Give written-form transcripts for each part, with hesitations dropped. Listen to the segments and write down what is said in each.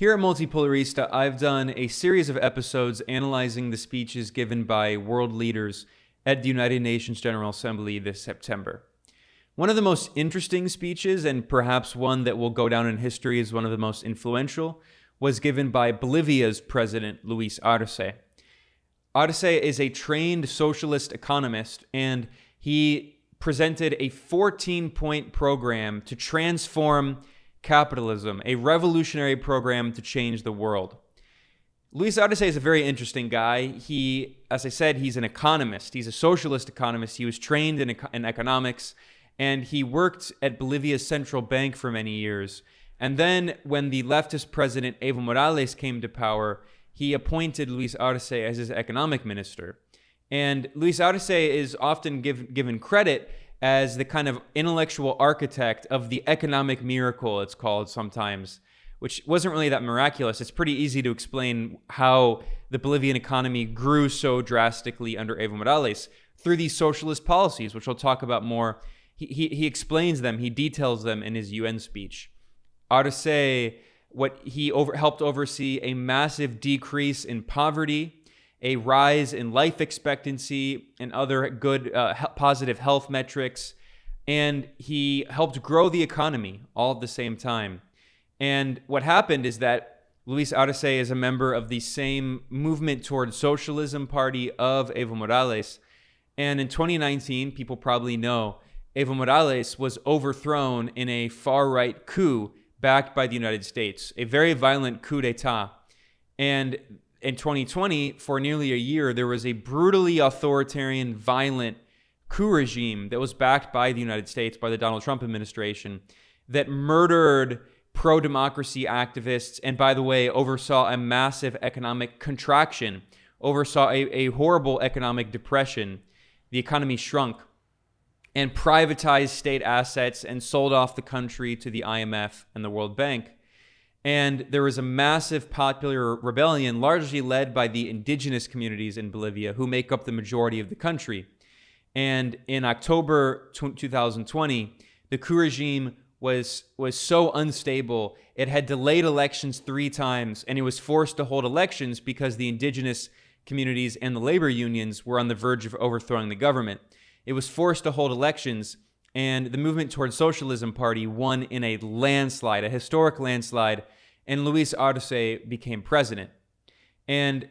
Here at Multipolarista, I've done a series of episodes analyzing the speeches given by world leaders at the United Nations General Assembly this September. One of the most interesting speeches, and perhaps one that will go down in history as one of the most influential, was given by Bolivia's President Luis Arce. Arce is a trained socialist economist, and he presented a 14-point program to transform capitalism, a revolutionary program to change the world. Luis Arce is a very interesting guy. He, as I said, he's an economist. He's a socialist economist. He was trained in economics, and he worked at Bolivia's central bank for many years. And then when the leftist president Evo Morales came to power, he appointed Luis Arce as his economic minister. And Luis Arce is often given credit as the kind of intellectual architect of the economic miracle, it's called sometimes, which wasn't really that miraculous. It's pretty easy to explain how the Bolivian economy grew so drastically under Evo Morales through these socialist policies, which we'll talk about more. He explains them, he details them in his UN speech. Arce, helped oversee a massive decrease in poverty, a rise in life expectancy and other good positive health metrics, and he helped grow the economy all at the same time. And what happened is that Luis Arce is a member of the same movement toward socialism party of Evo Morales. And in 2019, people probably know, Evo Morales was overthrown in a far-right coup backed by the United States, a very violent coup d'etat. And in 2020, for nearly a year, there was a brutally authoritarian, violent coup regime that was backed by the United States, by the Donald Trump administration, that murdered pro-democracy activists and, by the way, oversaw a massive economic contraction, oversaw a horrible economic depression. The economy shrunk and privatized state assets and sold off the country to the IMF and the World Bank. And there was a massive popular rebellion, largely led by the indigenous communities in Bolivia, who make up the majority of the country. And in October 2020, the coup regime was so unstable, it had delayed elections 3 times, and it was forced to hold elections because the indigenous communities and the labor unions were on the verge of overthrowing the government. It was forced to hold elections, and the movement toward socialism party won in a landslide, a historic landslide, and Luis Arce became president. And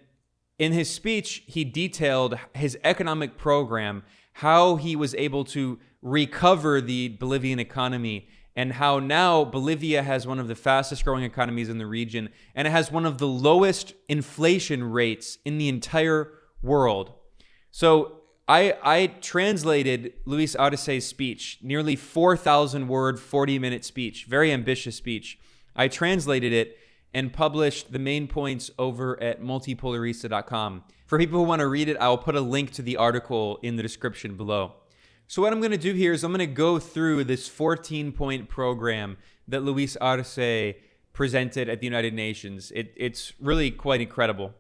in his speech, he detailed his economic program, how he was able to recover the Bolivian economy, and how now Bolivia has one of the fastest growing economies in the region, and it has one of the lowest inflation rates in the entire world. So I translated Luis Arce's speech, nearly 4,000 word, 40-minute speech, very ambitious speech. I translated it and published the main points over at multipolarista.com. For people who want to read it, I'll put a link to the article in the description below. So what I'm going to do here is I'm going to go through this 14-point program that Luis Arce presented at the United Nations. It's really quite incredible.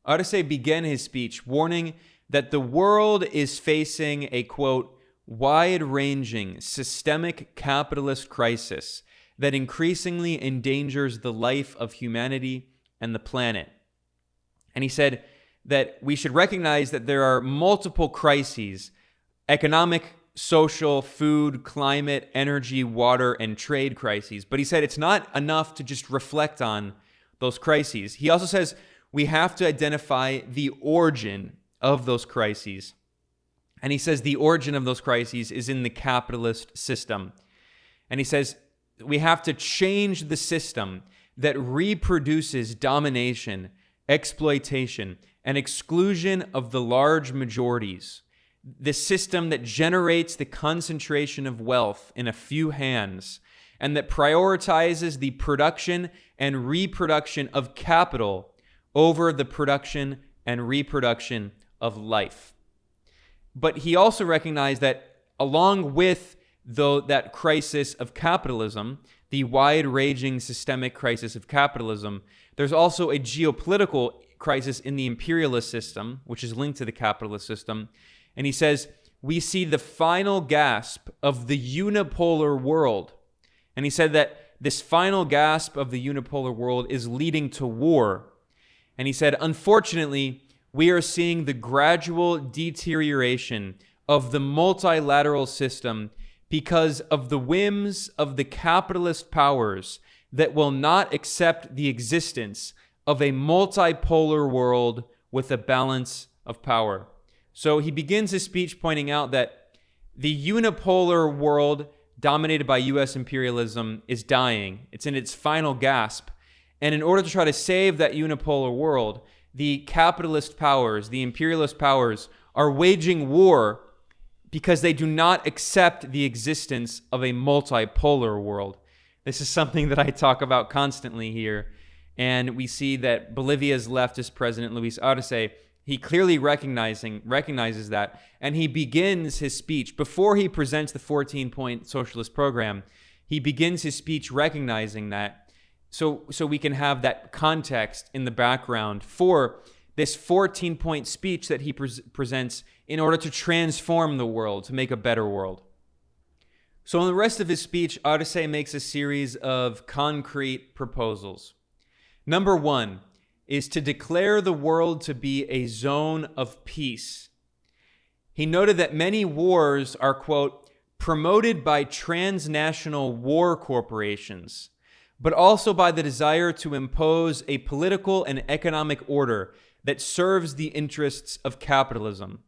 Arce began his speech warning that the world is facing a, quote, wide-ranging systemic capitalist crisis that increasingly endangers the life of humanity and the planet. And he said that we should recognize that there are multiple crises: economic, social, food, climate, energy, water, and trade crises. But he said it's not enough to just reflect on those crises. He also says we have to identify the origin of those crises. And he says the origin of those crises is in the capitalist system. And he says we have to change the system that reproduces domination, exploitation, and exclusion of the large majorities. The system that generates the concentration of wealth in a few hands, and that prioritizes the production and reproduction of capital over the production and reproduction of life. But he also recognized that along with that crisis of capitalism, the wide-ranging systemic crisis of capitalism, there's also a geopolitical crisis in the imperialist system, which is linked to the capitalist system. And he says, we see the final gasp of the unipolar world. And he said that this final gasp of the unipolar world is leading to war. And he said, unfortunately, we are seeing the gradual deterioration of the multilateral system because of the whims of the capitalist powers that will not accept the existence of a multipolar world with a balance of power. So he begins his speech pointing out that the unipolar world dominated by U.S. imperialism is dying. It's in its final gasp. And in order to try to save that unipolar world, the capitalist powers, the imperialist powers, are waging war because they do not accept the existence of a multipolar world. This is something that I talk about constantly here. And we see that Bolivia's leftist president, Luis Arce, he clearly recognizes that. And he begins his speech, before he presents the 14-point socialist program, he begins his speech recognizing that. So we can have that context in the background for this 14-point speech that he presents in order to transform the world, to make a better world. So in the rest of his speech, Arce makes a series of concrete proposals. Number one is to declare the world to be a zone of peace. He noted that many wars are, quote, promoted by transnational war corporations, but also by the desire to impose a political and economic order that serves the interests of capitalism.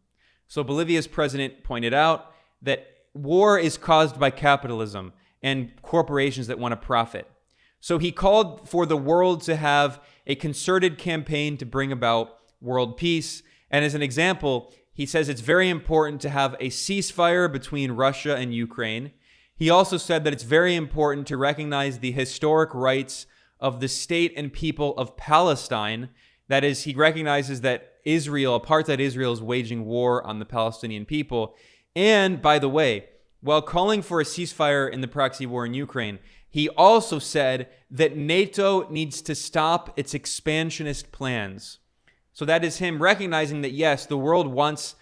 So Bolivia's president pointed out that war is caused by capitalism and corporations that want to profit. So he called for the world to have a concerted campaign to bring about world peace. And as an example, he says it's very important to have a ceasefire between Russia and Ukraine. He also said that it's very important to recognize the historic rights of the state and people of Palestine. That is, he recognizes that apartheid Israel, is waging war on the Palestinian people. And by the way, while calling for a ceasefire in the proxy war in Ukraine, he also said that NATO needs to stop its expansionist plans. So that is him recognizing that, yes, the world wants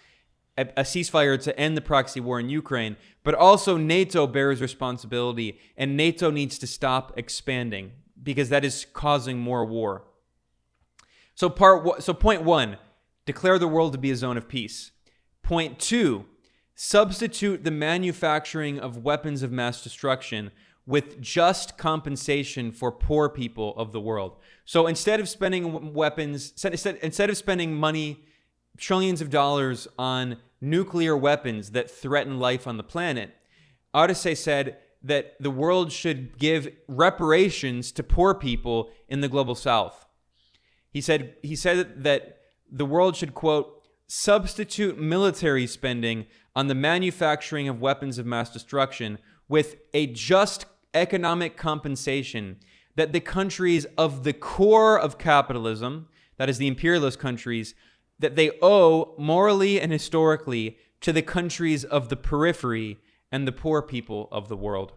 a ceasefire to end the proxy war in Ukraine, but also NATO bears responsibility, and NATO needs to stop expanding because that is causing more war. So point one, declare the world to be a zone of peace. Point two, substitute the manufacturing of weapons of mass destruction with just compensation for poor people of the world. So instead of spending money, trillions of dollars on nuclear weapons that threaten life on the planet, Arce said that the world should give reparations to poor people in the global south. He said that the world should, quote, substitute military spending on the manufacturing of weapons of mass destruction with a just economic compensation that the countries of the core of capitalism, that is the imperialist countries, that they owe morally and historically to the countries of the periphery and the poor people of the world.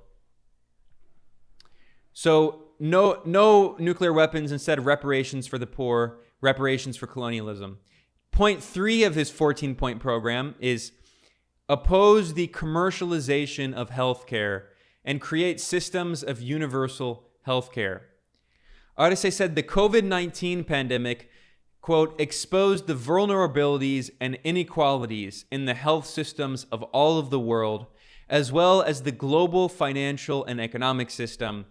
So no nuclear weapons, instead of reparations for the poor, reparations for colonialism. Point three of his 14-point program is oppose the commercialization of healthcare and create systems of universal healthcare. Arce said the COVID-19 pandemic, quote, exposed the vulnerabilities and inequalities in the health systems of all of the world, as well as the global financial and economic system.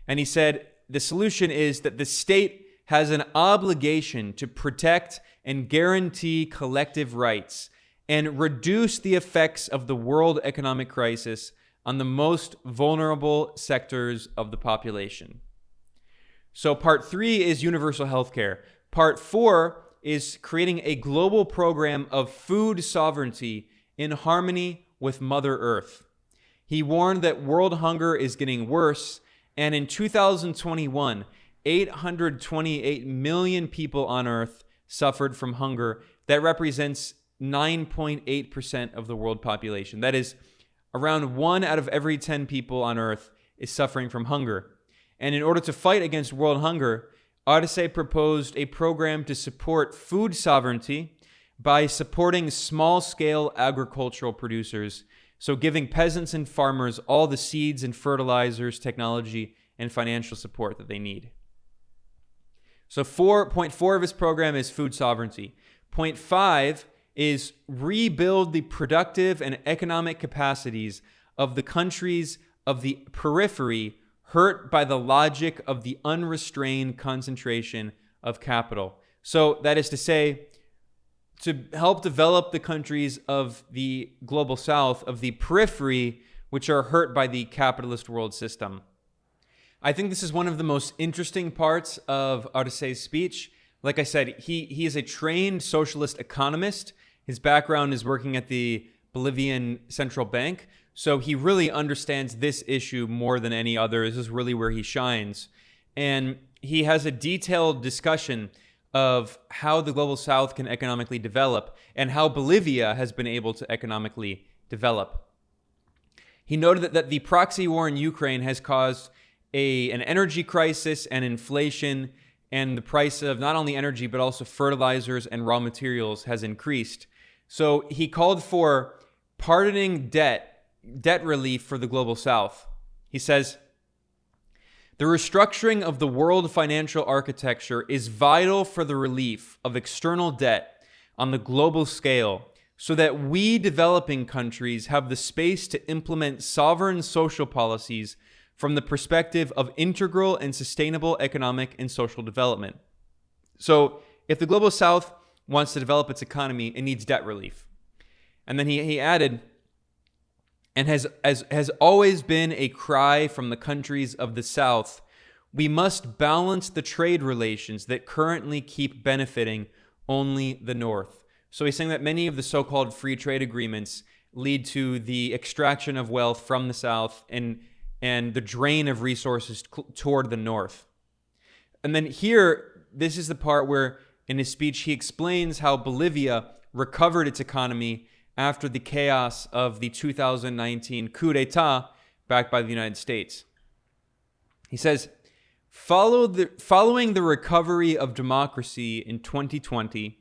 And he said the solution is that the state has an obligation to protect and guarantee collective rights and reduce the effects of the world economic crisis on the most vulnerable sectors of the population. So part three is universal healthcare. Part four is creating a global program of food sovereignty in harmony with Mother Earth. He warned that world hunger is getting worse, and in 2021, 828 million people on Earth suffered from hunger. That represents 9.8% of the world population. That is, around 1 out of every 10 people on Earth is suffering from hunger. And in order to fight against world hunger, Arce proposed a program to support food sovereignty by supporting small-scale agricultural producers, so giving peasants and farmers all the seeds and fertilizers, technology, and financial support that they need. So point 4 of his program is food sovereignty. Point 5 is rebuild the productive and economic capacities of the countries of the periphery hurt by the logic of the unrestrained concentration of capital. So that is to say, to help develop the countries of the global south, of the periphery, which are hurt by the capitalist world system. I think this is one of the most interesting parts of Arce's speech. Like I said, he is a trained socialist economist. His background is working at the Bolivian central bank. So he really understands this issue more than any other. This is really where he shines. And he has a detailed discussion of how the global south can economically develop and how Bolivia has been able to economically develop. He noted that the proxy war in Ukraine has caused an energy crisis and inflation, and the price of not only energy but also fertilizers and raw materials has increased. So he called for pardoning debt relief for the global south. He says, the restructuring of the world financial architecture is vital for the relief of external debt on the global scale so that we developing countries have the space to implement sovereign social policies from the perspective of integral and sustainable economic and social development. So if the global south wants to develop its economy, it needs debt relief. And then he added, and has always been a cry from the countries of the south, we must balance the trade relations that currently keep benefiting only the north. So he's saying that many of the so-called free trade agreements lead to the extraction of wealth from the south and the drain of resources toward the north. And then here, this is the part where in his speech he explains how Bolivia recovered its economy after the chaos of the 2019 coup d'etat backed by the United States. He says, following the recovery of democracy in 2020,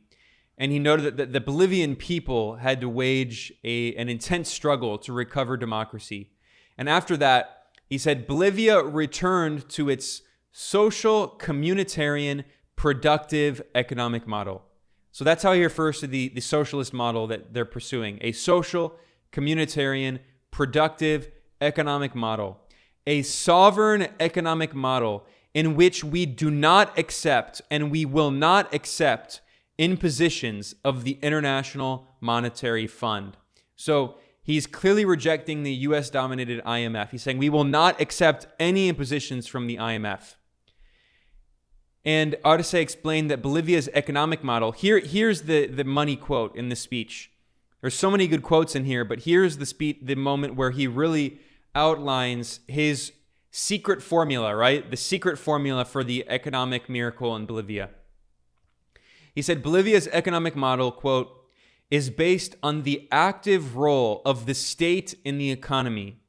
and he noted that the Bolivian people had to wage an intense struggle to recover democracy. And after that, he said, Bolivia returned to its social, communitarian, productive economic model. So that's how he refers to the socialist model that they're pursuing. A social, communitarian, productive economic model. A sovereign economic model in which we do not accept and we will not accept impositions of the International Monetary Fund. So he's clearly rejecting the US-dominated IMF. He's saying we will not accept any impositions from the IMF. And Arce explained that Bolivia's economic model, here's the money quote in the speech. There's so many good quotes in here, but here's the moment where he really outlines his secret formula, right? The secret formula for the economic miracle in Bolivia. He said Bolivia's economic model, quote, is based on the active role of the state in the economy,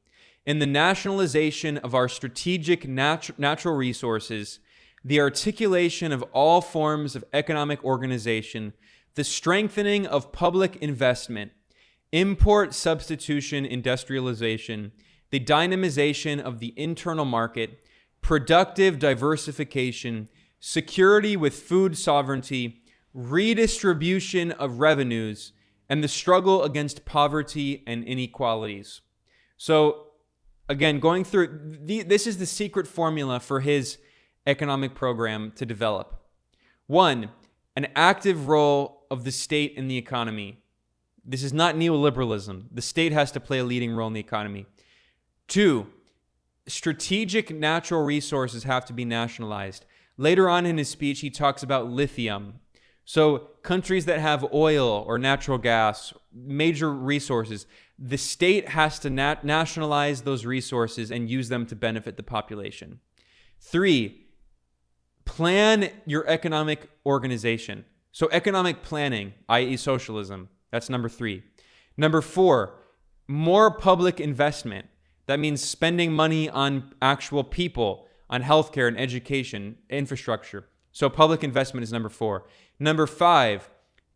in the nationalization of our strategic natural resources, the articulation of all forms of economic organization, the strengthening of public investment, import substitution industrialization, the dynamization of the internal market, productive diversification, security with food sovereignty, redistribution of revenues, and the struggle against poverty and inequalities. So, again, going through, this is the secret formula for his economic program to develop. 1, an active role of the state in the economy. This is not neoliberalism. The state has to play a leading role in the economy. 2, strategic natural resources have to be nationalized. Later on in his speech, he talks about lithium. So countries that have oil or natural gas, major resources, the state has to nationalize those resources and use them to benefit the population. 3, plan your economic organization. So economic planning, i.e. socialism, that's number 3. Number 4, more public investment. That means spending money on actual people, on healthcare and education, infrastructure. So public investment is number 4. Number 5,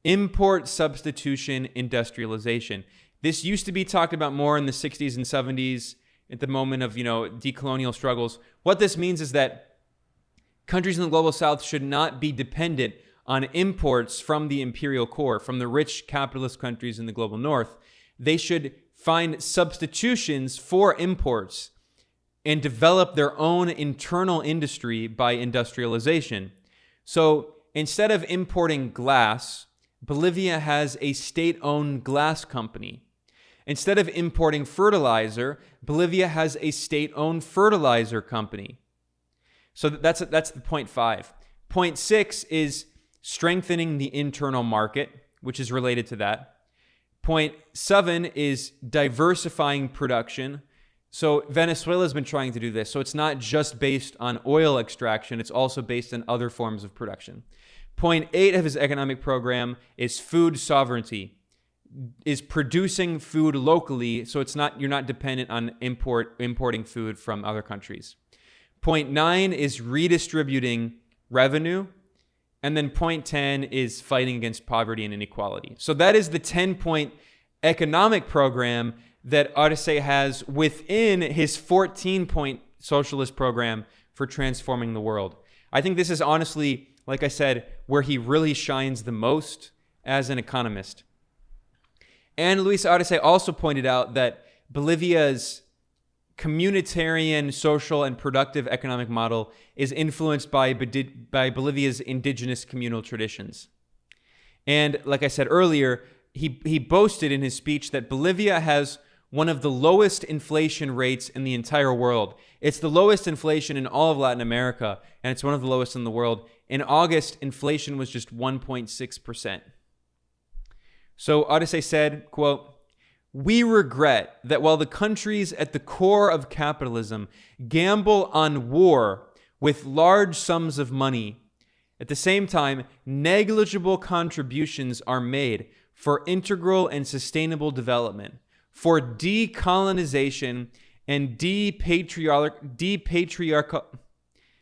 import substitution industrialization. This used to be talked about more in the 60s and 70s. at the moment of, decolonial struggles. What this means is that countries in the global south should not be dependent on imports from the imperial core, from the rich capitalist countries in the global north. They should find substitutions for imports and develop their own internal industry by industrialization. So instead of importing glass, Bolivia has a state-owned glass company. Instead of importing fertilizer, Bolivia has a state-owned fertilizer company. So that's the point 5. Point 6 is strengthening the internal market, which is related to that. Point 7 is diversifying production. So Venezuela's been trying to do this. So it's not just based on oil extraction, it's also based on other forms of production. Point 8 of his economic program is food sovereignty, is producing food locally, so you're not dependent on importing food from other countries. Point 9 is redistributing revenue. And then point 10 is fighting against poverty and inequality. So that is the 10-point economic program that Arce has within his 14-point socialist program for transforming the world. I think this is honestly, like I said, where he really shines the most as an economist. And Luis Arce also pointed out that Bolivia's communitarian, social, and productive economic model is influenced by Bolivia's indigenous communal traditions. And like I said earlier, he boasted in his speech that Bolivia has one of the lowest inflation rates in the entire world. It's the lowest inflation in all of Latin America, and it's one of the lowest in the world. In August, inflation was just 1.6%. So Arce said, quote, "We regret that while the countries at the core of capitalism gamble on war with large sums of money, at the same time, negligible contributions are made for integral and sustainable development, for decolonization and depatriarchal."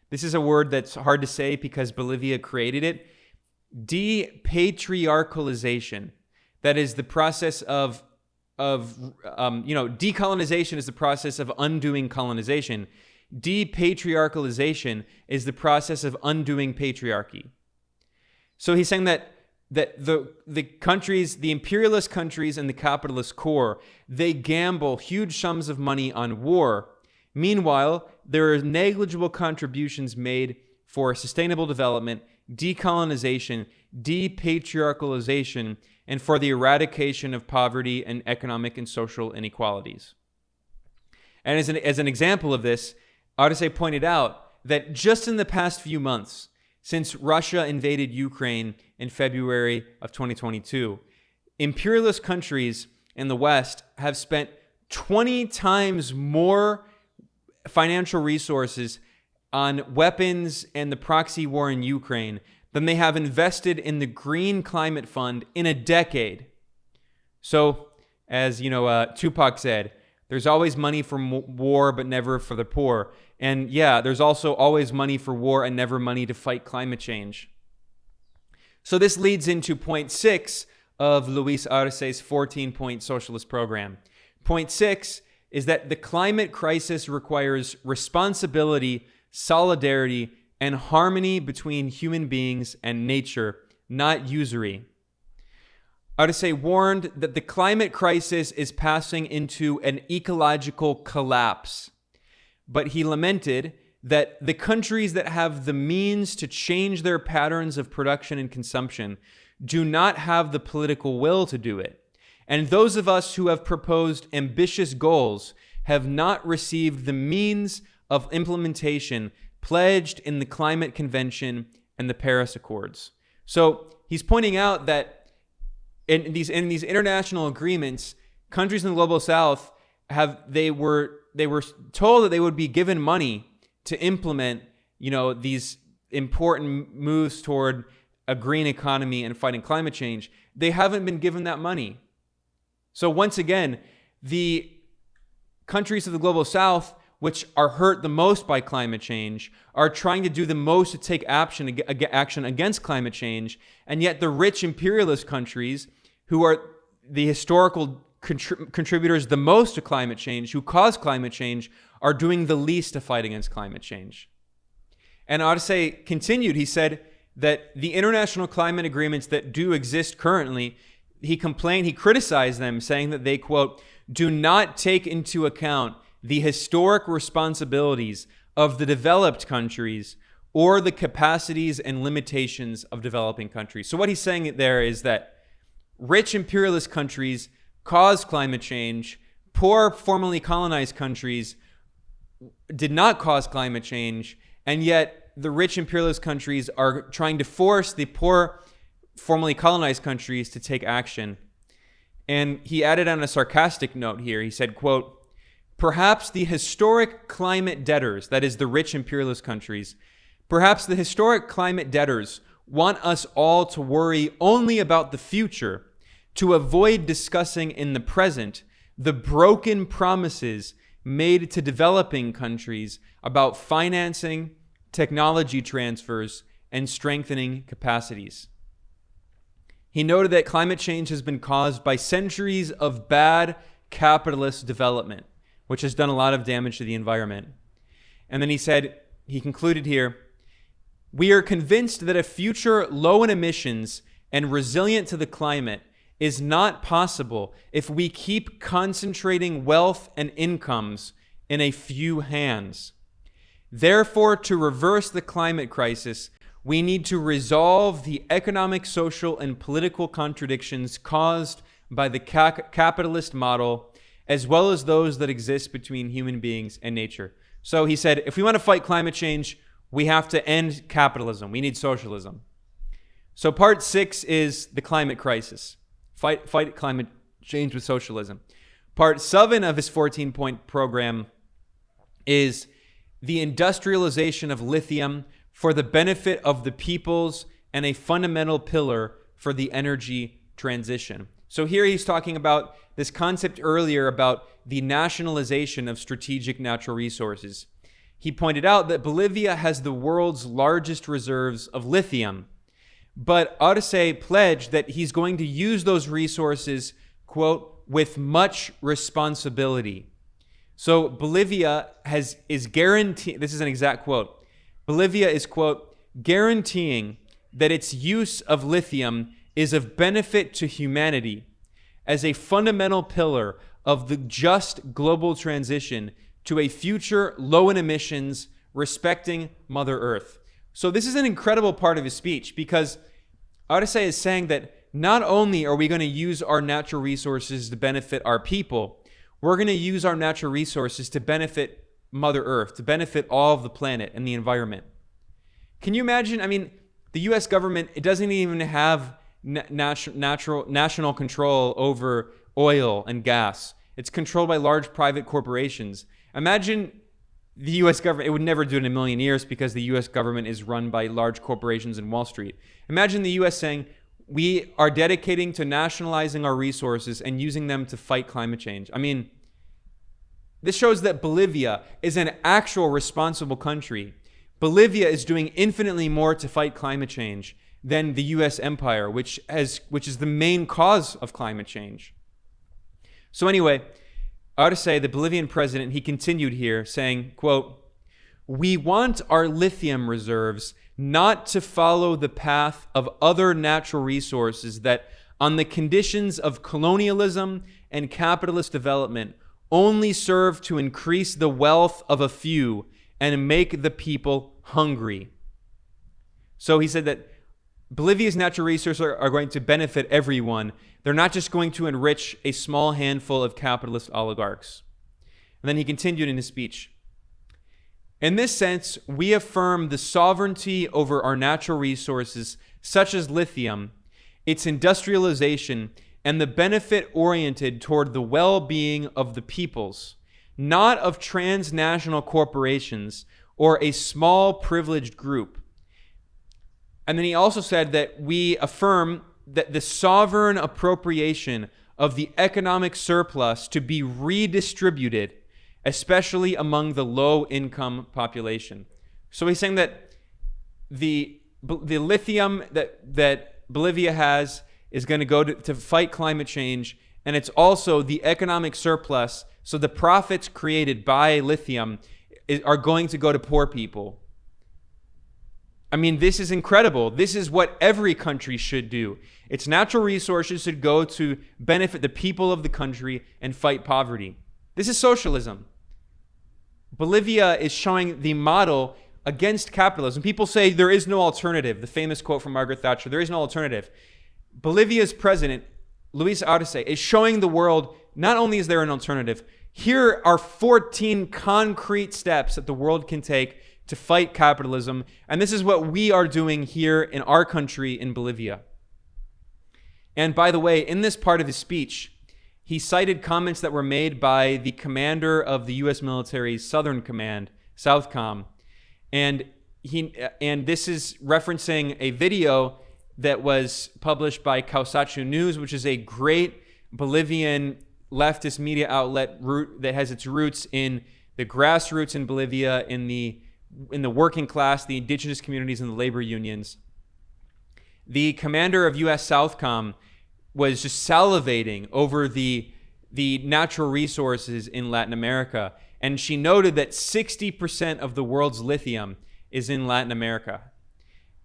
This is a word that's hard to say because Bolivia created it. Depatriarchalization. That is the process of decolonization is the process of undoing colonization. Depatriarchalization is the process of undoing patriarchy. So he's saying that the countries, the imperialist countries and the capitalist core, they gamble huge sums of money on war. Meanwhile, there are negligible contributions made for sustainable development, decolonization, depatriarchalization, and for the eradication of poverty and economic and social inequalities. And as an example of this, Arce pointed out that just in the past few months, since Russia invaded Ukraine in February of 2022, imperialist countries in the West have spent 20 times more financial resources on weapons and the proxy war in Ukraine than they have invested in the Green Climate Fund in a decade. So, as Tupac said, there's always money for war, but never for the poor. And yeah, there's also always money for war and never money to fight climate change. So this leads into point 6 of Luis Arce's 14-point socialist program. Point 6 is that the climate crisis requires responsibility, solidarity, and harmony between human beings and nature, not usury. Arce warned that the climate crisis is passing into an ecological collapse, but he lamented that the countries that have the means to change their patterns of production and consumption do not have the political will to do it. And those of us who have proposed ambitious goals have not received the means of implementation pledged in the Climate Convention and the Paris Accords. So he's pointing out that in these international agreements, countries in the global south they were told that they would be given money to implement these important moves toward a green economy and fighting climate change. They haven't been given that money. So once again, the countries of the global south, which are hurt the most by climate change, are trying to do the most to take action against climate change, and yet the rich imperialist countries, who are the historical contributors the most to climate change, who cause climate change, are doing the least to fight against climate change. And Arce continued, he said that the international climate agreements that do exist currently, he criticized them, saying that they, quote, do not take into account the historic responsibilities of the developed countries or the capacities and limitations of developing countries. So what he's saying there is that rich imperialist countries cause climate change, poor formerly colonized countries did not cause climate change, and yet the rich imperialist countries are trying to force the poor formerly colonized countries to take action. And he added on a sarcastic note here, he said, quote, perhaps the historic climate debtors, that is the rich imperialist countries, perhaps the historic climate debtors want us all to worry only about the future, to avoid discussing in the present the broken promises made to developing countries about financing, technology transfers, and strengthening capacities. He noted that climate change has been caused by centuries of bad capitalist development, which has done a lot of damage to the environment. And then he concluded here, we are convinced that a future low in emissions and resilient to the climate is not possible if we keep concentrating wealth and incomes in a few hands. Therefore, to reverse the climate crisis, we need to resolve the economic, social, and political contradictions caused by the capitalist model, as well as those that exist between human beings and nature. So he said, if we want to fight climate change, we have to end capitalism. We need socialism. So part 6 is the climate crisis. Fight climate change with socialism. Part 7 of his 14-point program is the industrialization of lithium for the benefit of the peoples and a fundamental pillar for the energy transition. So here he's talking about this concept earlier about the nationalization of strategic natural resources. He pointed out that Bolivia has the world's largest reserves of lithium, but Arce pledged that he's going to use those resources, quote, with much responsibility. So Bolivia is guaranteeing, this is an exact quote, Bolivia is, quote, guaranteeing that its use of lithium is of benefit to humanity as a fundamental pillar of the just global transition to a future low in emissions, respecting Mother Earth. So this is an incredible part of his speech, because Arce is saying that not only are we going to use our natural resources to benefit our people, we're going to use our natural resources to benefit Mother Earth, to benefit all of the planet and the environment. Can you imagine? I mean, the U.S. government, it doesn't even have national control over oil and gas. It's controlled by large private corporations. Imagine the U.S. government, it would never do it in a million years because the U.S. government is run by large corporations in Wall Street. Imagine the U.S. saying, we are dedicating to nationalizing our resources and using them to fight climate change. I mean, this shows that Bolivia is an actual responsible country. Bolivia is doing infinitely more to fight climate change than the U.S. empire, which is the main cause of climate change. So anyway, Arce, the Bolivian president, he continued here saying, quote, we want our lithium reserves not to follow the path of other natural resources that, on the conditions of colonialism and capitalist development, only serve to increase the wealth of a few and make the people hungry. So he said that Bolivia's natural resources are going to benefit everyone. They're not just going to enrich a small handful of capitalist oligarchs. And then he continued in his speech. In this sense, we affirm the sovereignty over our natural resources, such as lithium, its industrialization, and the benefit oriented toward the well-being of the peoples, not of transnational corporations or a small privileged group. And then he also said that we affirm that the sovereign appropriation of the economic surplus to be redistributed, especially among the low-income population. So he's saying that the lithium that Bolivia has is going to go to fight climate change, and it's also the economic surplus. So the profits created by lithium are going to go to poor people. I mean, this is incredible. This is what every country should do. Its natural resources should go to benefit the people of the country and fight poverty. This is socialism. Bolivia is showing the model against capitalism. People say there is no alternative. The famous quote from Margaret Thatcher, there is no alternative. Bolivia's president, Luis Arce, is showing the world not only is there an alternative, here are 14 concrete steps that the world can take to fight capitalism. And this is what we are doing here in our country in Bolivia. And by the way, in this part of his speech, he cited comments that were made by the commander of the U.S. military's Southern Command, Southcom. And this is referencing a video that was published by Causacho News, which is a great Bolivian leftist media outlet that has its roots in the grassroots in Bolivia, in the working class, the indigenous communities, and the labor unions. The commander of U.S. Southcom was just salivating over the natural resources in Latin America. And she noted that 60% of the world's lithium is in Latin America.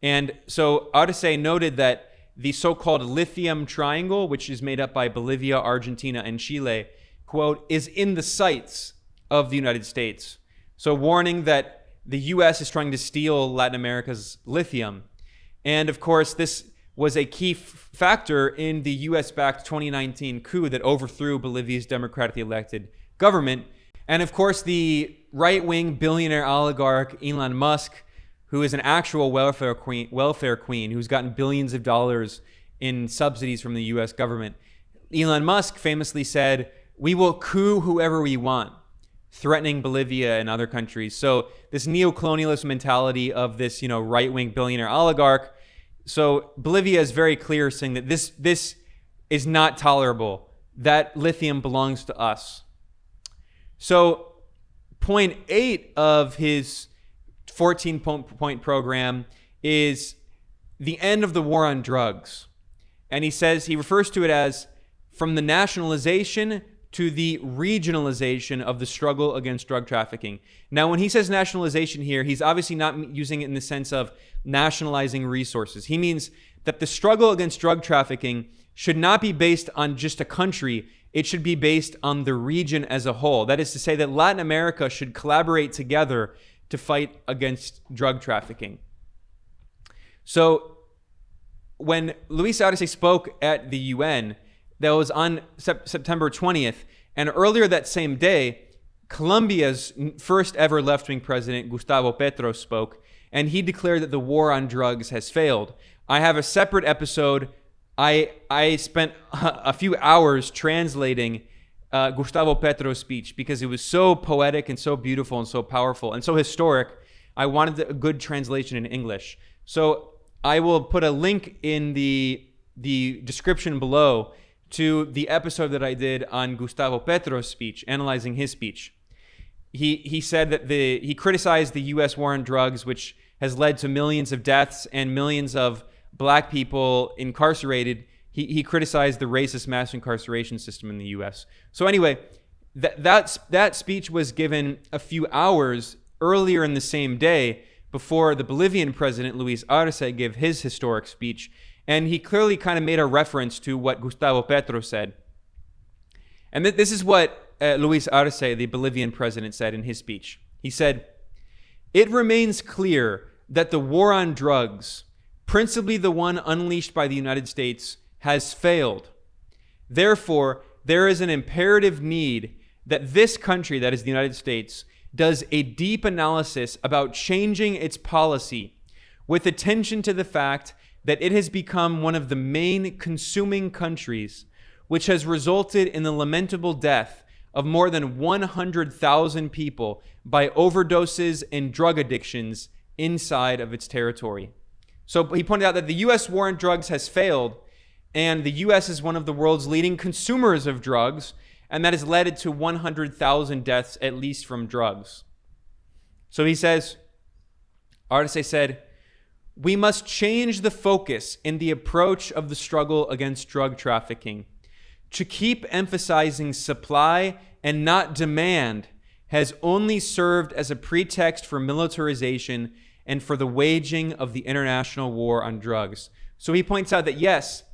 And so Arce noted that the so-called lithium triangle, which is made up by Bolivia, Argentina, and Chile, quote, is in the sights of the United States. So warning that the U.S. is trying to steal Latin America's lithium. And of course, this was a key factor in the U.S.-backed 2019 coup that overthrew Bolivia's democratically elected government. And of course, the right-wing billionaire oligarch Elon Musk, who is an actual welfare queen who's gotten billions of dollars in subsidies from the U.S. government. Elon Musk famously said, "We will coup whoever we want," threatening Bolivia and other countries. So this neo-colonialist mentality of this, right-wing billionaire oligarch. So Bolivia is very clear saying that this is not tolerable. That lithium belongs to us. So point 8 of his 14-point program is the end of the war on drugs. And he refers to it as from the nationalization to the regionalization of the struggle against drug trafficking. Now, when he says nationalization here, he's obviously not using it in the sense of nationalizing resources. He means that the struggle against drug trafficking should not be based on just a country. It should be based on the region as a whole. That is to say that Latin America should collaborate together to fight against drug trafficking. So when Luis Arce spoke at the UN, that was on September 20th, and earlier that same day, Colombia's first ever left-wing president, Gustavo Petro, spoke, and he declared that the war on drugs has failed. I have a separate episode. I spent a few hours translating Gustavo Petro's speech because it was so poetic and so beautiful and so powerful and so historic. I wanted a good translation in English. So I will put a link in the description below to the episode that I did on Gustavo Petro's speech, analyzing his speech. He said that he criticized the U.S. war on drugs, which has led to millions of deaths and millions of black people incarcerated. He criticized the racist mass incarceration system in the U.S. So anyway, that speech was given a few hours earlier in the same day before the Bolivian president, Luis Arce, gave his historic speech. And he clearly kind of made a reference to what Gustavo Petro said. And this is what Luis Arce, the Bolivian president, said in his speech. He said, "It remains clear that the war on drugs, principally the one unleashed by the United States, has failed. Therefore, there is an imperative need that this country, that is the United States, does a deep analysis about changing its policy with attention to the fact that it has become one of the main consuming countries, which has resulted in the lamentable death of more than 100,000 people by overdoses and drug addictions inside of its territory." So he pointed out that the U.S. war on drugs has failed, and the U.S. is one of the world's leading consumers of drugs, and that has led to 100,000 deaths at least from drugs. So he says, Arce said, "We must change the focus in the approach of the struggle against drug trafficking to keep emphasizing supply and not demand has only served as a pretext for militarization and for the waging of the international war on drugs. So he points out that yes,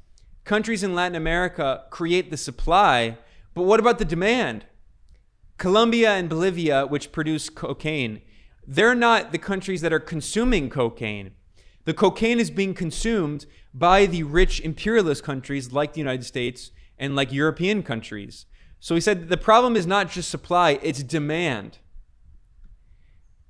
countries in Latin America create the supply, but what about the demand? Colombia and Bolivia, which produce cocaine, they're not the countries that are consuming cocaine. The cocaine is being consumed by the rich imperialist countries like the United States and like European countries. So he said the problem is not just supply, it's demand.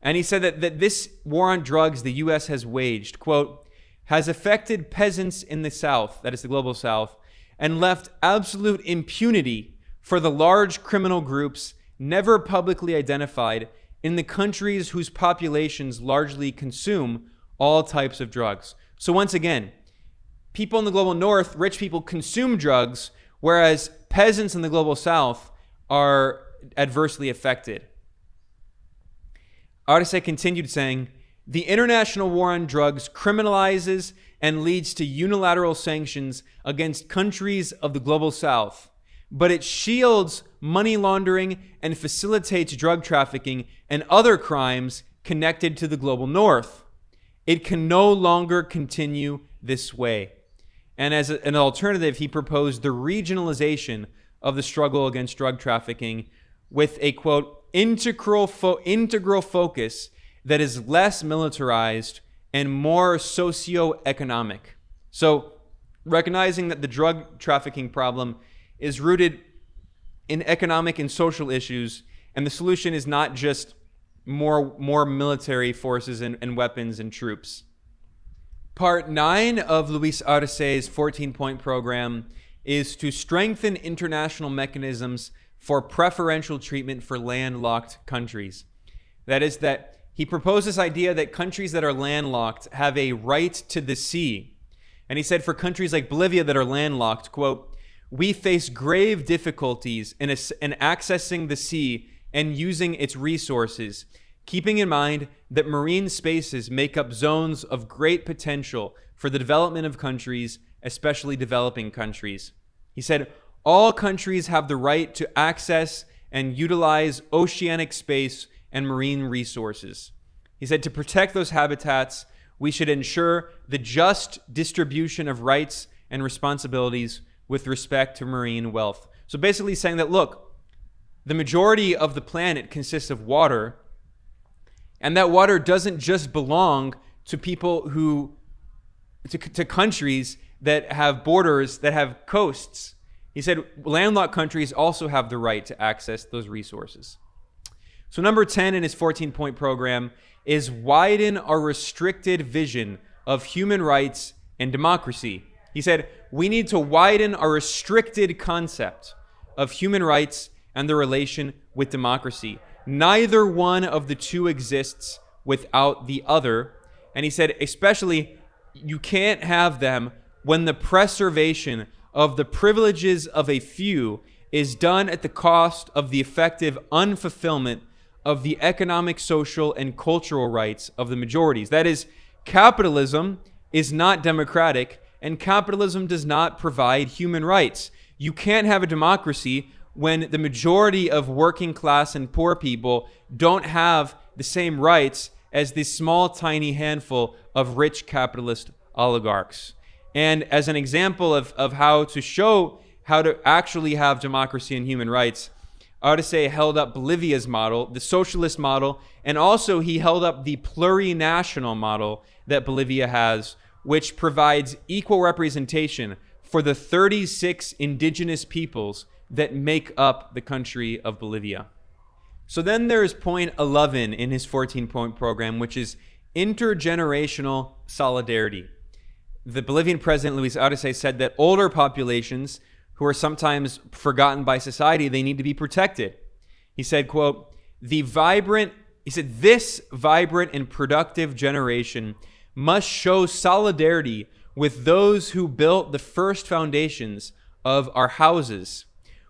And he said that this war on drugs the U.S. has waged, quote, has affected peasants in the South, that is the global South, and left absolute impunity for the large criminal groups never publicly identified in the countries whose populations largely consume all types of drugs. So once again, people in the global North, rich people, consume drugs, whereas peasants in the global South are adversely affected. Arce continued saying, the international war on drugs criminalizes and leads to unilateral sanctions against countries of the global South, but it shields money laundering and facilitates drug trafficking and other crimes connected to the global North. It can no longer continue this way. And as an alternative, he proposed the regionalization of the struggle against drug trafficking with a, quote, integral focus that is less militarized and more socioeconomic. So recognizing that the drug trafficking problem is rooted in economic and social issues, and the solution is not just more military forces and weapons and troops. Part 9 of Luis Arce's 14-point program is to strengthen international mechanisms for preferential treatment for landlocked countries. That is, that he proposed this idea that countries that are landlocked have a right to the sea. And he said for countries like Bolivia that are landlocked, quote, we face grave difficulties in accessing the sea and using its resources, keeping in mind that marine spaces make up zones of great potential for the development of countries, especially developing countries. He said, all countries have the right to access and utilize oceanic space and marine resources. He said, to protect those habitats, we should ensure the just distribution of rights and responsibilities with respect to marine wealth. So basically saying that, look, the majority of the planet consists of water, and that water doesn't just belong to people to countries that have borders, that have coasts. He said landlocked countries also have the right to access those resources. So number 10 in his 14-point program is widen our restricted vision of human rights and democracy. He said we need to widen our restricted concept of human rights and the relation with democracy. Neither one of the two exists without the other. And he said, especially, you can't have them when the preservation of the privileges of a few is done at the cost of the effective unfulfillment of the economic, social, and cultural rights of the majorities. That is, capitalism is not democratic, and capitalism does not provide human rights. You can't have a democracy when the majority of working class and poor people don't have the same rights as this small, tiny handful of rich capitalist oligarchs. And as an example of how to show how to actually have democracy and human rights, Arce held up Bolivia's model, the socialist model, and also he held up the plurinational model that Bolivia has, which provides equal representation for the 36 indigenous peoples that make up the country of Bolivia. So then there's point 11 in his 14-point program, which is intergenerational solidarity. The Bolivian president, Luis Arce, said that older populations who are sometimes forgotten by society, they need to be protected. He said, quote, this vibrant and productive generation must show solidarity with those who built the first foundations of our houses.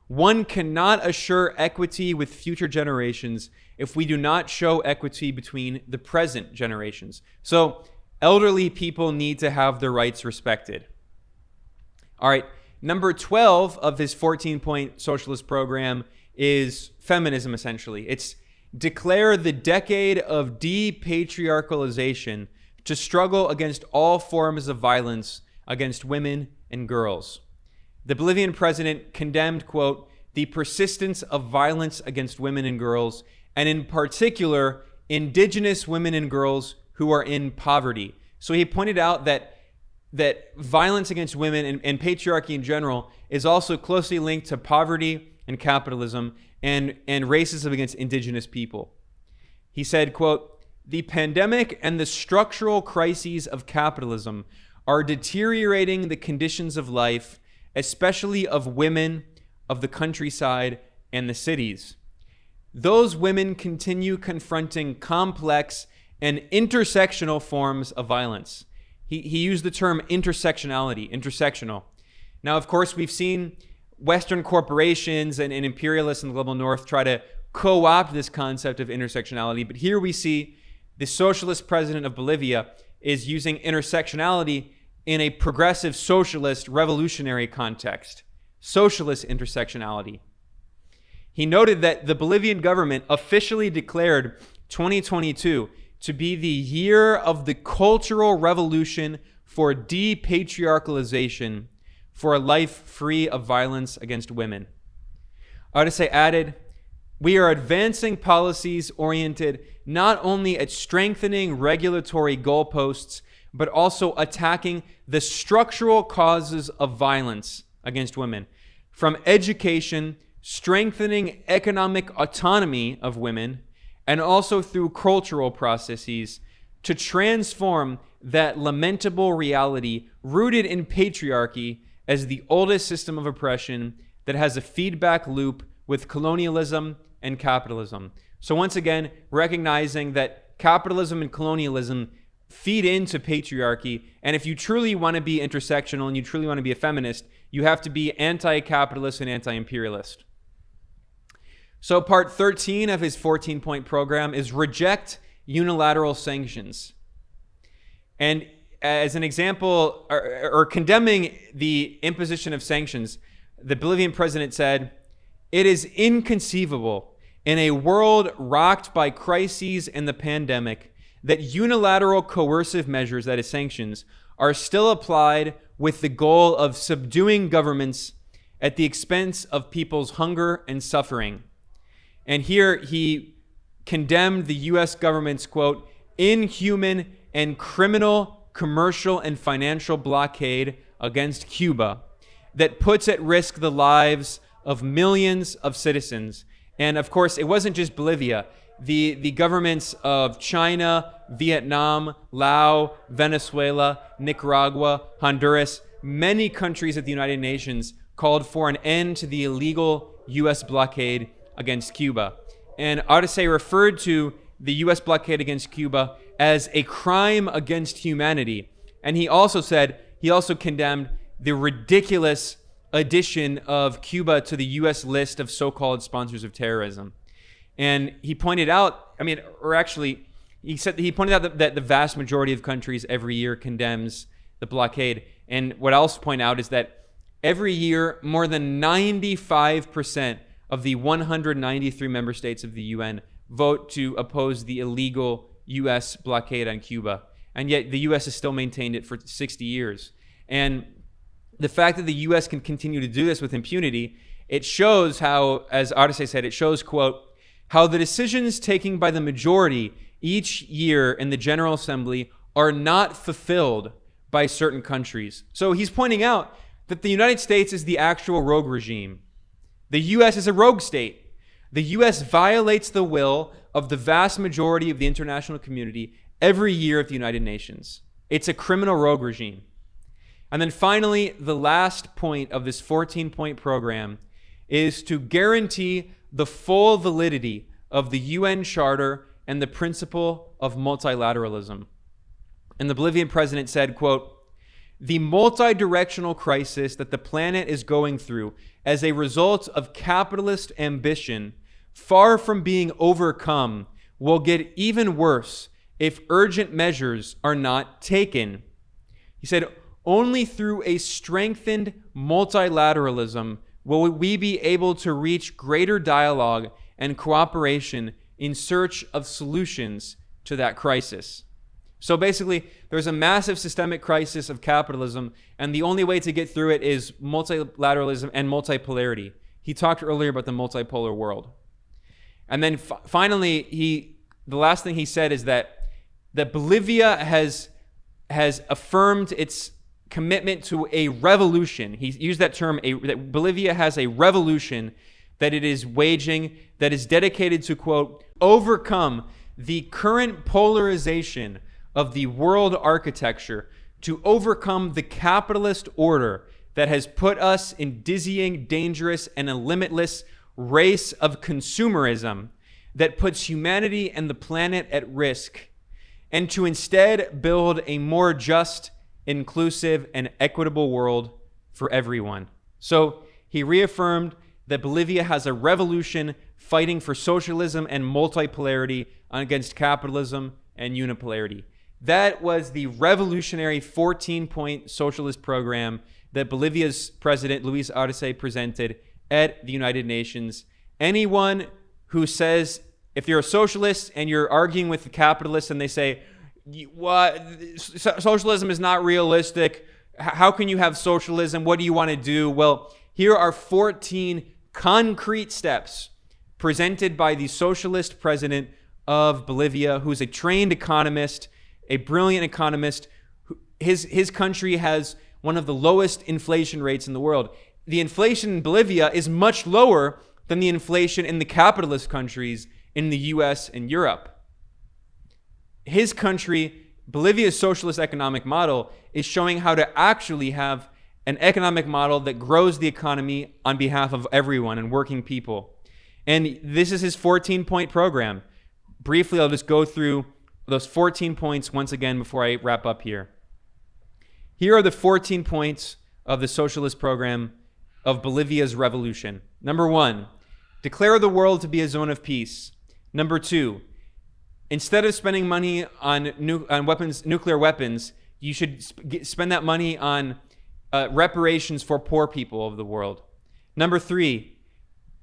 One cannot assure equity with future generations if we do not show equity between the present generations. So elderly people need to have their rights respected. All right, number 12 of his 14-point socialist program is feminism, essentially. It's declare the decade of depatriarchalization to struggle against all forms of violence against women and girls. The Bolivian president condemned, quote, the persistence of violence against women and girls, and in particular, indigenous women and girls who are in poverty. So he pointed out that violence against women and patriarchy in general is also closely linked to poverty and capitalism and racism against indigenous people. He said, quote, the pandemic and the structural crises of capitalism are deteriorating the conditions of life, especially of women, of the countryside, and the cities. Those women continue confronting complex and intersectional forms of violence. He used the term intersectional. Now, of course, we've seen Western corporations and imperialists in the global north try to co-opt this concept of intersectionality, but here we see the socialist president of Bolivia is using intersectionality in a progressive socialist revolutionary context. Socialist intersectionality. He noted that the Bolivian government officially declared 2022 to be the year of the cultural revolution for depatriarchalization, for a life free of violence against women. Arce added, we are advancing policies oriented not only at strengthening regulatory goalposts, but also attacking the structural causes of violence against women, from education, strengthening economic autonomy of women, and also through cultural processes to transform that lamentable reality rooted in patriarchy as the oldest system of oppression that has a feedback loop with colonialism and capitalism. So once again, recognizing that capitalism and colonialism feed into patriarchy, and if you truly want to be intersectional and you truly want to be a feminist, you have to be anti-capitalist and anti-imperialist. So part 13 of his 14-point program is reject unilateral sanctions. And as an example, or condemning the imposition of sanctions, the Bolivian president said, it is inconceivable in a world rocked by crises and the pandemic that unilateral coercive measures, that is sanctions, are still applied with the goal of subduing governments at the expense of people's hunger and suffering. And here he condemned the U.S. government's, quote, inhuman and criminal commercial and financial blockade against Cuba that puts at risk the lives of millions of citizens. And of course, it wasn't just Bolivia. The governments of China, Vietnam, Laos, Venezuela, Nicaragua, Honduras, many countries at the United Nations called for an end to the illegal U.S. blockade against Cuba. And Arce referred to the U.S. blockade against Cuba as a crime against humanity. And he also condemned the ridiculous addition of Cuba to the U.S. list of so-called sponsors of terrorism. And he pointed out, he pointed out that the vast majority of countries every year condemns the blockade. And what I'll also point out is that every year, more than 95% of the 193 member states of the UN vote to oppose the illegal U.S. blockade on Cuba. And yet the U.S. has still maintained it for 60 years. And the fact that the U.S. can continue to do this with impunity, it shows how, as Arce said, it shows, quote, how the decisions taken by the majority each year in the General Assembly are not fulfilled by certain countries. So he's pointing out that the United States is the actual rogue regime. The U.S. is a rogue state. The U.S. violates the will of the vast majority of the international community every year at the United Nations. It's a criminal rogue regime. And then finally, the last point of this 14-point program is to guarantee the full validity of the UN Charter and the principle of multilateralism. And the Bolivian president said, quote, the multi-directional crisis that the planet is going through as a result of capitalist ambition, far from being overcome, will get even worse if urgent measures are not taken. He said, only through a strengthened multilateralism will we be able to reach greater dialogue and cooperation in search of solutions to that crisis. So basically, there's a massive systemic crisis of capitalism, and the only way to get through it is multilateralism and multipolarity. He talked earlier about the multipolar world. And then finally, the last thing he said is that Bolivia has affirmed its commitment to a revolution. He used that term, that Bolivia has a revolution that it is waging that is dedicated to, quote, overcome the current polarization of the world architecture, to overcome the capitalist order that has put us in dizzying, dangerous, and a limitless race of consumerism that puts humanity and the planet at risk, and to instead build a more just, inclusive, and equitable world for everyone. So he reaffirmed that Bolivia has a revolution fighting for socialism and multipolarity against capitalism and unipolarity. That was the revolutionary 14-point socialist program that Bolivia's President Luis Arce presented at the United Nations. Anyone who says, if you're a socialist and you're arguing with the capitalists and they say, what, socialism is not realistic, how can you have socialism, what do you want to do? Well, here are 14 concrete steps presented by the socialist president of Bolivia, who's a trained economist, a brilliant economist. His country has one of the lowest inflation rates in the world. The inflation in Bolivia is much lower than the inflation in the capitalist countries in the US and Europe. His country, Bolivia's socialist economic model, is showing how to actually have an economic model that grows the economy on behalf of everyone and working people. And this is his 14-point program. Briefly, I'll just go through those 14 points once again before I wrap up here. Here are the 14 points of the socialist program of Bolivia's revolution. Number 1, declare the world to be a zone of peace. Number 2, instead of spending money on nuclear weapons, you should spend that money on reparations for poor people of the world. Number 3,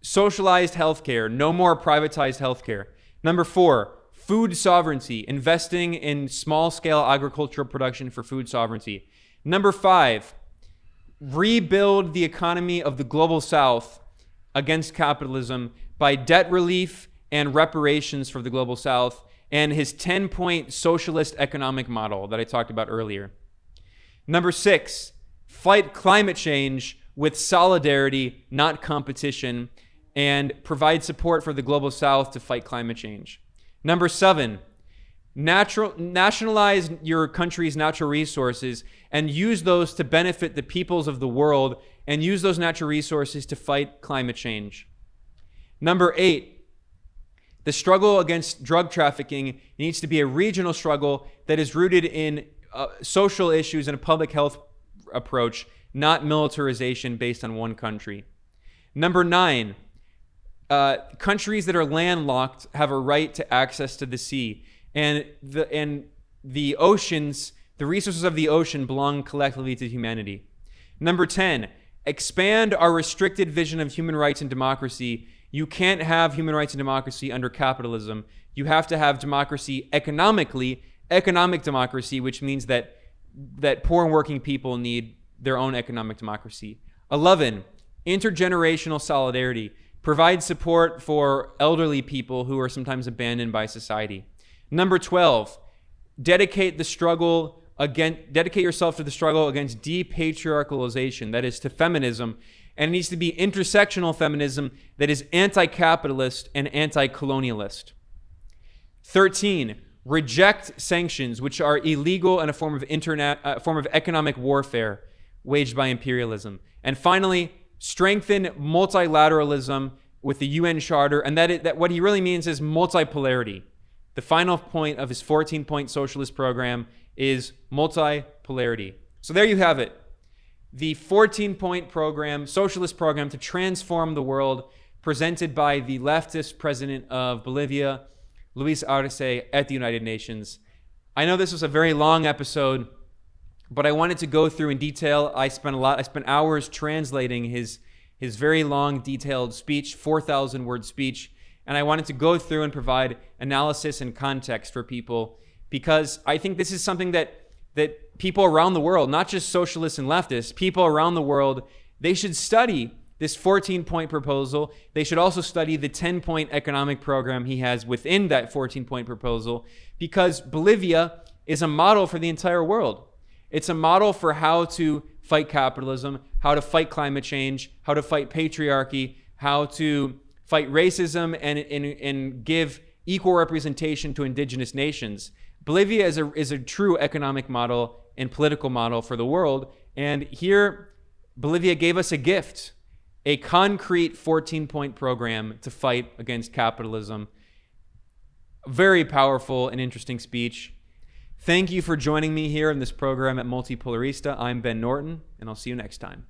socialized healthcare, no more privatized healthcare. Number 4, food sovereignty, investing in small-scale agricultural production for food sovereignty. Number 5, rebuild the economy of the global South against capitalism by debt relief and reparations for the global South, and his 10-point socialist economic model that I talked about earlier. Number 6, fight climate change with solidarity, not competition, and provide support for the global South to fight climate change. Number 7, nationalize your country's natural resources and use those to benefit the peoples of the world, and use those natural resources to fight climate change. Number 8, the struggle against drug trafficking needs to be a regional struggle that is rooted in social issues and a public health approach, not militarization based on one country. Number 9, countries that are landlocked have a right to access to the sea, and the oceans, the resources of the ocean belong collectively to humanity. Number 10, expand our restricted vision of human rights and democracy. You can't have human rights and democracy under capitalism. You have to have democracy economically, economic democracy, which means that poor and working people need their own economic democracy. 11, intergenerational solidarity. Provide support for elderly people who are sometimes abandoned by society. Number 12, dedicate yourself to the struggle against depatriarchalization, that is to feminism, and it needs to be intersectional feminism that is anti-capitalist and anti-colonialist. 13, reject sanctions, which are illegal and a form of economic warfare waged by imperialism. And finally, strengthen multilateralism with the UN Charter, and that what he really means is multipolarity. The final point of his 14-point socialist program is multipolarity. So there you have it. The 14-point program, socialist program to transform the world, presented by the leftist president of Bolivia, Luis Arce, at the United Nations. I know this was a very long episode, but I wanted to go through in detail. I spent hours translating his very long, detailed speech, 4,000 word speech, and I wanted to go through and provide analysis and context for people, because I think this is something that people around the world, not just socialists and leftists, people around the world, they should study this 14-point proposal. They should also study the 10-point economic program he has within that 14-point proposal, because Bolivia is a model for the entire world. It's a model for how to fight capitalism, how to fight climate change, how to fight patriarchy, how to fight racism, and give equal representation to indigenous nations. Bolivia is a true economic model and political model for the world. And here, Bolivia gave us a gift, a concrete 14-point program to fight against capitalism. Very powerful and interesting speech. Thank you for joining me here in this program at Multipolarista. I'm Ben Norton, and I'll see you next time.